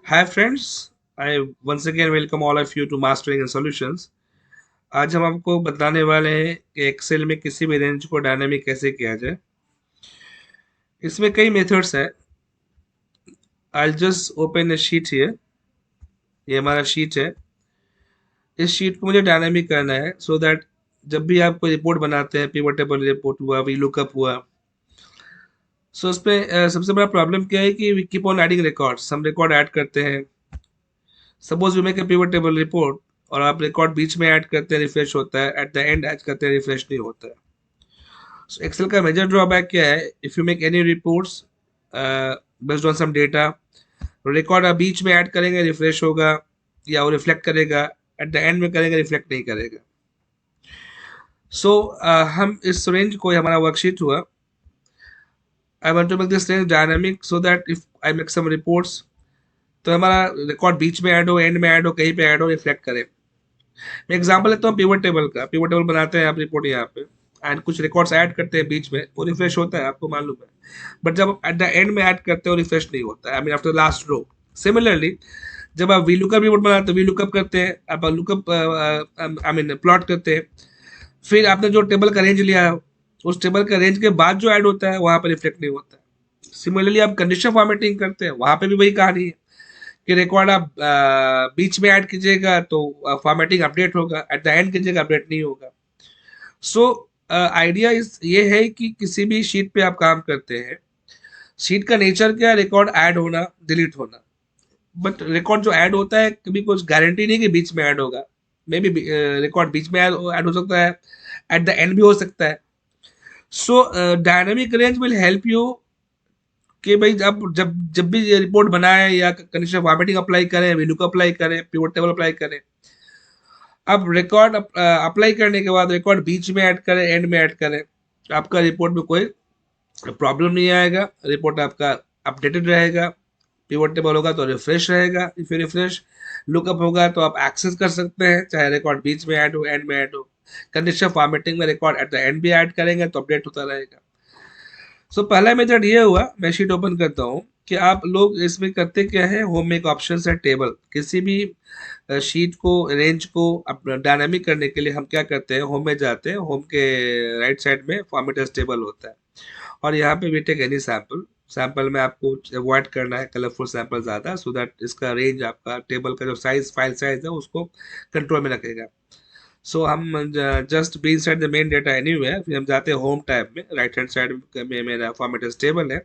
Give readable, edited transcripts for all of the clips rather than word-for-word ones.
Hi friends, I once again welcome all of you to Mastering and Solutions. आज हम आपको बताने वाले हैं कि एक्सेल में किसी भी रेंज को डायनामिक कैसे किया जाए। इसमें कई मेथड्स हैं। I'll just open a sheet here. ये हमारा शीट है। इस शीट को मुझे डायनामिक करना है सो दैट जब भी आप कोई रिपोर्ट बनाते हैं, पिवट टेबल रिपोर्ट हुआ, वी लुकअप हुआ, सो उसमें सबसे बड़ा प्रॉब्लम क्या है कि we keep on adding records. हम रिकॉर्ड ऐड करते हैं। Suppose you make a pivot table report और आप रिकॉर्ड बीच में ऐड करते हैं, रिफ्रेश होता है, एट द एंड ऐड करते हैं, रिफ्रेश नहीं होता है। सो एक्सेल का मेजर ड्रॉबैक क्या है? If you make any reports based on some data, record आप बीच में ऐड करेंगे, रिफ्रेश होगा या वो रिफ्लेक्ट करेगा, एट द एंड में करेंगे, रिफ्लेक्ट नहीं करेगा। सो हम इस रेंज को, हमारा वर्कशीट हुआ, I want to make this range dynamic so that if I make some reports तो हमारा रिकॉर्ड बीच में ऐड हो, एंड में ऐड हो, कहीं पे ऐड हो, रिफ्लेक्ट करे। मैं एग्जांपल लेता हूँ पिवट टेबल का। पिवट टेबल बनाते हैं आप रिपोर्ट यहाँ पे, एंड कुछ रिकॉर्ड्स ऐड करते हैं बीच में, वो रिफ्रेश होता है, आपको मालूम है। बट जब एट द एंड में ऐड करते हो, रिफ्रेश नहीं होता है, I mean after last row. Similarly जब आप वी लुकअप रिपोर्ट बनाते हो, वी लुकअप करते हैं, आप लुकअप आई मीन प्लॉट करते हैं, फिर आपने जो टेबल का रेंज लिया है, उस टेबल का रेंज के बाद जो ऐड होता है वहां पर रिफ्लेक्ट नहीं होता है। सिमिलरली आप कंडीशन फॉर्मेटिंग करते हैं, वहां पे भी वही कहानी है कि रिकॉर्ड आप बीच में ऐड कीजिएगा तो फॉर्मेटिंग अपडेट होगा, एट द एंड कीजिएगा अपडेट नहीं होगा। सो आइडिया इस ये है कि किसी भी शीट पे आप काम करते हैं, शीट का नेचर क्या है? रिकॉर्ड ऐड होना, डिलीट होना। बट रिकॉर्ड जो ऐड होता है, कभी कुछ गारंटी नहीं कि बीच में ऐड होगा। मे बी रिकॉर्ड बीच में ऐड हो सकता है, एट द एंड भी हो सकता है। सो dynamic range will help you कि भाई अब जब जब भी ये रिपोर्ट बनाए या कंडीशन फॉर्मेटिंग अप्लाई करें, वीलुक अप्लाई करें, पिवट टेबल अप्लाई करें, अब रिकॉर्ड अप्लाई करने के बाद रिकॉर्ड बीच में ऐड करें, एंड में ऐड करें, आपका रिपोर्ट में कोई प्रॉब्लम नहीं आएगा। रिपोर्ट आपका अपडेटेड रहेगा। पिवट टेबल होगा तो रिफ्रेश रहेगा। इफ यू रिफ्रेश, लुकअप होगा तो आप एक्सेस कर सकते हैं, चाहे रिकॉर्ड बीच में ऐड हो, एंड में ऐड हो। कंडीशन फॉर्मेटिंग में रिकॉर्ड एट द एंड भी ऐड करेंगे तो अपडेट होता रहेगा। सो पहला मेथड ये हुआ। मैं शीट ओपन करता हूँ कि आप लोग इसमें करते क्या है। होम में एक ऑप्शन है टेबल। किसी भी शीट को, रेंज को डायनामिक करने के लिए हम क्या करते हैं, होम में जाते हैं, होम के राइट साइड में फॉर्मेट एज टेबल होता है, और यहाँ पे we take any sample. Sample में आपको अवॉइड करना है कलरफुल सैंपल ज़्यादा, सो दैट इसका रेंज, आपका टेबल का जो साइज, फाइल साइज है, उसको कंट्रोल में रखेगा। सो हम just be inside the main data anywhere, फिर हम जाते हैं होम टैब में, राइट हैंड साइड में मेरा फॉर्मेट एज टेबल है,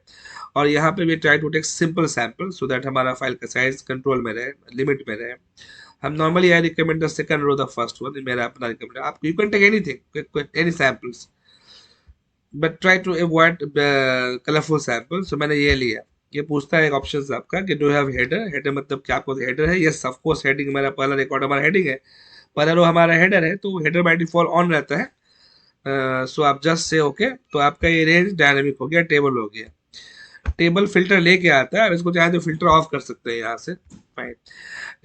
और यहाँ पे भी try to take simple sample so that हमारा फाइल का साइज कंट्रोल में रहे, लिमिट में रहे। हम normally I recommend the second row, the first one, मेरा अपना रिकमेंड। आप you can take anything, any samples, but try to avoid colourful sample. So मैंने ये लिया। ये पूछता है एक ऑप्शन आपका कि डू हैव हेडर। हेडर मतलब क्या आपको हेडर है? यस ऑफ कोर्स, हेडिंग हमारा पहला रिकॉर्ड हमारा हेडिंग है, पहला रो हमारा हेडर है, तो हेडर बाय डिफॉल्ट ऑन रहता है। सो आप जस्ट से ओके, तो आपका ये रेंज डायनामिक हो गया, टेबल हो गया। टेबल फिल्टर लेके आता है, अब इसको चाहे तो फिल्टर ऑफ कर सकते हैं यहाँ से। फाइन।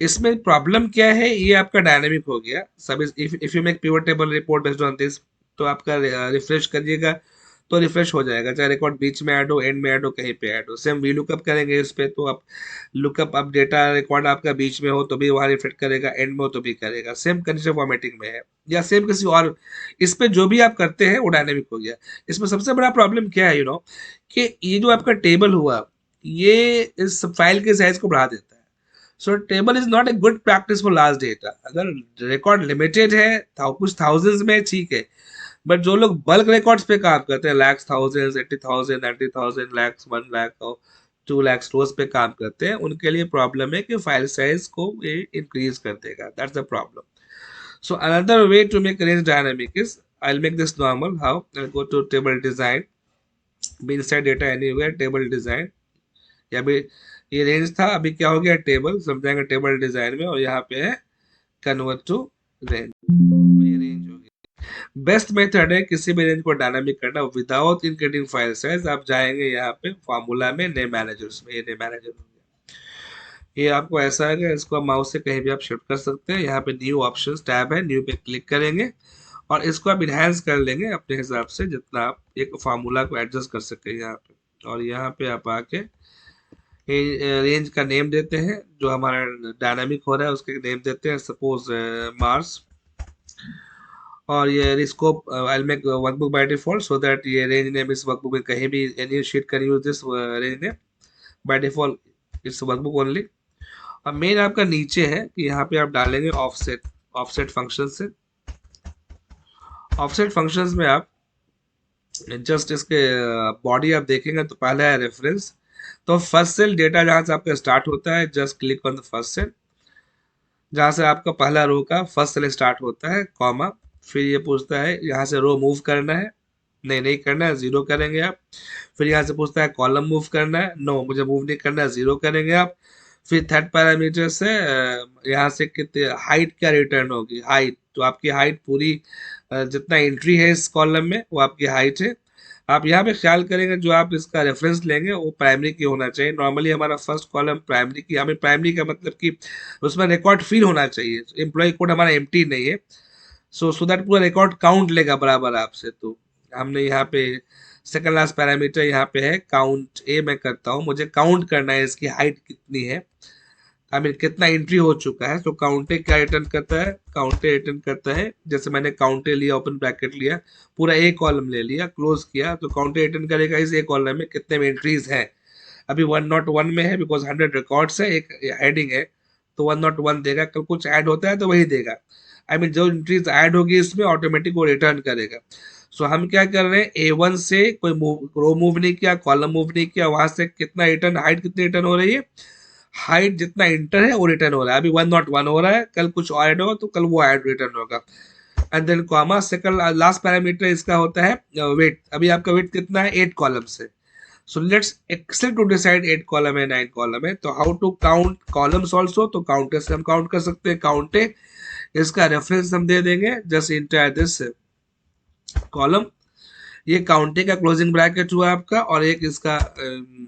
इसमें प्रॉब्लम क्या है? ये आपका डायनामिक हो गया सब। If you make pivot table report based on this, तो आपका रिफ्रेश करिएगा तो रिफ्रेश हो जाएगा, चाहे रिकॉर्ड बीच में ऐड हो, एंड में ऐड हो, कहीं पे ऐड हो। सेम वी लुकअप करेंगे इस पे, तो आप लुकअप, अब डेटा रिकॉर्ड आपका बीच में हो तो भी वहाँ रिफ्लेक्ट करेगा, एंड में हो तो भी करेगा। सेम कंडीशन फॉर्मेटिंग में है, या सेम किसी और, इस पे जो भी आप करते हैं वो डायनेमिक हो गया। इसमें सबसे बड़ा प्रॉब्लम क्या है, कि ये जो आपका टेबल हुआ, ये इस फाइल के साइज को बढ़ा देता है। सो table is not a good practice for large data. अगर रिकॉर्ड लिमिटेड है, कुछ थाउजेंड्स में, ठीक है। बट जो लोग बल्क रिकॉर्ड्स पे काम करते हैं, लैक्स, थाउजेंड्स, 80,000, 90,000, लैक्स, 1 लाख और 2 लाख रोज पे काम करते हैं, उनके लिए प्रॉब्लम है कि फाइल साइज को ये इंक्रीज कर देगा। That's the problem. So another way to make range dynamic is, I'll make this normal. How? I'll go to table design, be inside data anywhere, table design, या भी ये range था, अभी क्या हो गया, टेबल। समझाएंगे टेबल डिजाइन में, और यहाँ पे है कन्वर्ट टू रेंज। ये रेंज हो गई। बेस्ट मेथड है किसी भी रेंज को डायनामिक करना विदाउट इंक्रीजिंग फाइल साइज। आप जाएंगे यहाँ पे फॉर्मूला में, नेम मैनेजर्स में, ये नेम मैनेजर हो गया। ये आपको ऐसा है कि इसको माउस से कहीं भी आप शिफ्ट कर सकते हैं। यहाँ पे न्यू ऑप्शंस टैब है, न्यू पे क्लिक करेंगे, और इसको आप इनहेंस कर लेंगे अपने हिसाब से, जितना आप एक फार्मूला को एडजस्ट कर सके यहाँ पे। और यहाँ पे आप आके रेंज का नेम देते हैं, जो हमारा डायनामिक हो रहा है उसके नेम देते हैं, सपोज मार्स। और ये scope I make workbook by default so that ये रेंज नेम इस वर्कबुक में कहीं भी any sheet can use this range name by default it's workbook only. अब मेन आपका नीचे है कि यहाँ पे आप डालेंगे ऑफसेट। ऑफसेट फंक्शन से, ऑफसेट फंक्शंस में आप जस्ट इसके बॉडी आप देखेंगे तो पहला है रेफरेंस। तो फर्स्ट सेल डेटा जहां से आपका स्टार्ट होता है, just click on the first cell जहां से आपका पहला रो का फर्स्ट सेल स्टार्ट होता है, कॉमा। फिर ये पूछता है यहाँ से रो मूव करना है, नहीं करना है, जीरो करेंगे आप। फिर यहाँ से पूछता है कॉलम मूव करना है, नो मुझे मूव नहीं करना है, जीरो करेंगे आप। फिर थर्ड पैरामीटर से यहाँ से कितने हाइट क्या रिटर्न होगी, हाइट। तो आपकी हाइट पूरी जितना एंट्री है इस कॉलम में वो आपकी हाइट है। आप यहाँ पे ख्याल करेंगे जो आप इसका रेफरेंस लेंगे वो प्राइमरी की होना चाहिए। नॉर्मली हमारा फर्स्ट कॉलम प्राइमरी की, हमें प्राइमरी का मतलब कि उसमें रिकॉर्ड फिल होना चाहिए, एम्प्लॉय कोड हमारा एम्प्टी नहीं है। सो दैट पूरा रिकॉर्ड काउंट लेगा बराबर आपसे। तो हमने यहाँ पे सेकंड लास्ट पैरामीटर यहाँ पे है काउंट ए। मैं करता हूँ, मुझे काउंट करना है इसकी हाइट कितनी है, आई मीन कितना एंट्री हो चुका है। तो काउंटे क्या रिटर्न करता है, काउंटे रिटर्न करता है, जैसे मैंने काउंटे लिया, ओपन ब्रैकेट लिया, पूरा ए कॉलम ले लिया, क्लोज किया, तो काउंटे रिटर्न करेगा इस ए कॉलम में कितने में एंट्रीज हैं। अभी 101 में है बिकॉज 100 रिकॉर्ड्स है, एक हेडिंग है, तो 101 देगा। कल कुछ ऐड होता है तो वही देगा, आई मीन जो एंट्रीज ऐड होगी इसमें ऑटोमेटिक वो रिटर्न करेगा। सो हम क्या कर रहे हैं, A1 से कोई रो मूव नहीं किया, कॉलम मूव नहीं किया, वहां से कितना रिटर्न, हाइट कितनी रिटर्न हो रही है, हाइट जितना इंटर है वो रिटर्न हो रहा है। अभी 101 हो रहा है, कल कुछ और ऐड होगा तो कल वो ऐड रिटर्न होगा। And then comma, second last parameter इसका होता है वेट। अभी आपका वेट कितना है, 8 कॉलम से। So let's excel to decide 8 column है 9 कॉलम है, तो how to count columns also, तो काउंटर से हम काउंट कर सकते हैं। काउंटे इसका रेफरेंस हम दे देंगे, जस्ट इंटर दिस कॉलम। ये काउंटे का क्लोजिंग ब्रैकेट हुआ आपका, और एक इसका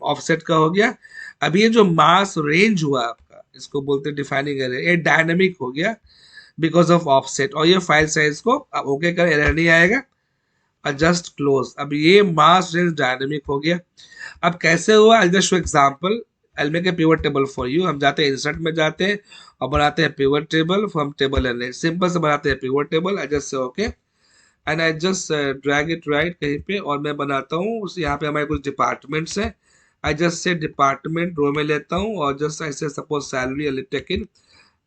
ऑफसेट का हो गया। अब ये जो मास रेंज हुआ आपका, इसको बोलते हैं डिफाइनिंग एरर, ये डायनेमिक हो गया बिकॉज ऑफ ऑफसेट। और ये फाइल साइज को आप ओके कर, एरर नहीं आएगा। Just close. अब ये मास रेंज डायनेमिक हो गया। अब कैसे हुआ, I just show example. I make a pivot table for you. हम जाते हैं इंसर्ट में, जाते हैं और बनाते हैं pivot table from table element. Simple से बनाते हैं pivot table. I just say okay and I just drag it right कहीं पे, और मैं बनाता हूँ उस, यहाँ पे हमारे कुछ डिपार्टमेंट्स हैं। आई जस्ट से डिपार्टमेंट रो में लेता हूँ, और जस्ट ऐसे suppose salary take in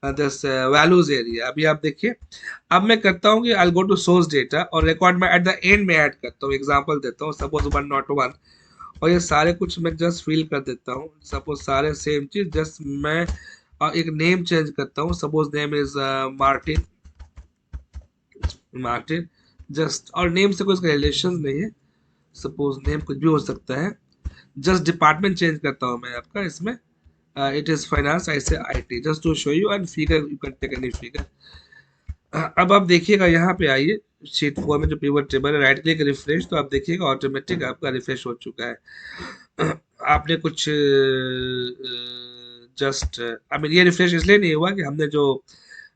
this values area. अभी आप देखिए, अब मैं करता हूँ कि I go to source data, और रिकॉर्ड में एट द एंड में ऐड करता हूँ। एग्जांपल देता हूँ, सपोज 101, और ये सारे कुछ मैं जस्ट फिल कर देता हूँ। सपोज सारे सेम चीज, जस्ट मैं एक नेम चेंज करता हूँ, suppose name is Martin. Martin just, और नेम से कोई रिलेशन नहीं है, सपोज नेम कुछ भी हो सकता है। जस्ट डिपार्टमेंट चेंज करता हूँ मैं आपका इसमें, इट इज फाइनेंस, ऐसे IT, just to show you, and figure you can take any figure. अब आप देखिएगा यहाँ पे आइए, शीट 4 में जो पिवट टेबल है, राइट क्लिक रिफ्रेश, तो आप देखिएगा ऑटोमेटिक आपका रिफ्रेश हो चुका है। आपने कुछ जस्ट, आई मीन ये रिफ्रेश इसलिए नहीं हुआ कि हमने जो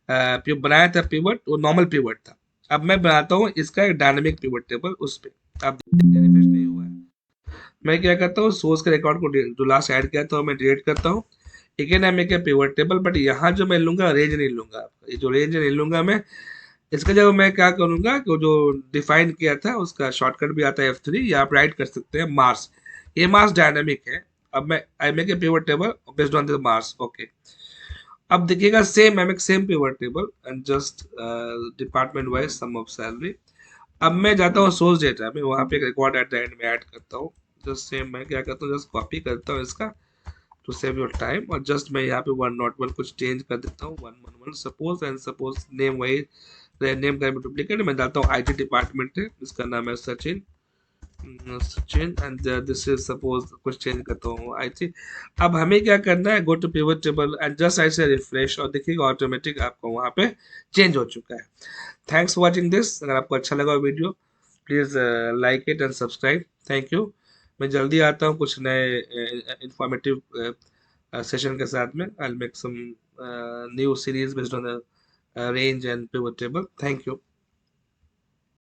बनाया था पिवट वो नॉर्मल पिवट था। अब मैं बनाता हूँ इसका एक डायनामिक पिवट टेबल, उस पे आप देखिए रिफ्रेश नहीं हुआ है। मैं क्या करता हूँ, सोर्स के रिकॉर्ड को जो लास्ट ऐड किया था मैं डिलीट करता हूँ। Again I make a pivot table, but यहाँ जो मैं लूंगा रेंज नहीं लूंगा, आपका ये जो रेंज नहीं लूंगा मैं। इसका जब मैं क्या करूंगा कि वो जो डिफाइन किया था उसका शॉर्टकट भी आता है F3, या आप राइट कर सकते हैं मार्स। ये मार्स डायनामिक है। अब मैं I make a pivot table based on the marks, okay. अब देखिएगा same, I make same pivot table and just department wise sum of salary. अब मैं जाता हूँ सोर्स डेटा में, वहां पे एक रिकॉर्ड एट द एंड में ऐड करता हूँ। जस्ट सेम मैं क्या करता हूँ, जस्ट कॉपी करता हूँ इसका टू सेव योर टाइम, और जस्ट मैं यहाँ पे 101 कुछ चेंज कर देता हूँ, 111 सपोज, एंड सपोज नेम वही, नेम का डुप्लीकेट मैं डालता हूँ, IT डिपार्टमेंट है, इसका नाम है Sachin. Sachin and this is suppose कुछ चेंज करता हूँ IT। अब हमें क्या करना है, go to pivot table and just ऐसे रिफ्रेश, और देखिएगा ऑटोमेटिक आपको वहाँ पे चेंज हो चुका है। Thanks for watching this. अगर आपको अच्छा लगा video, please like it and subscribe. Thank you. मैं जल्दी आता हूँ कुछ नए इंफॉर्मेटिव सेशन के साथ में। I make some new series based on the range and pivot table. Thank you.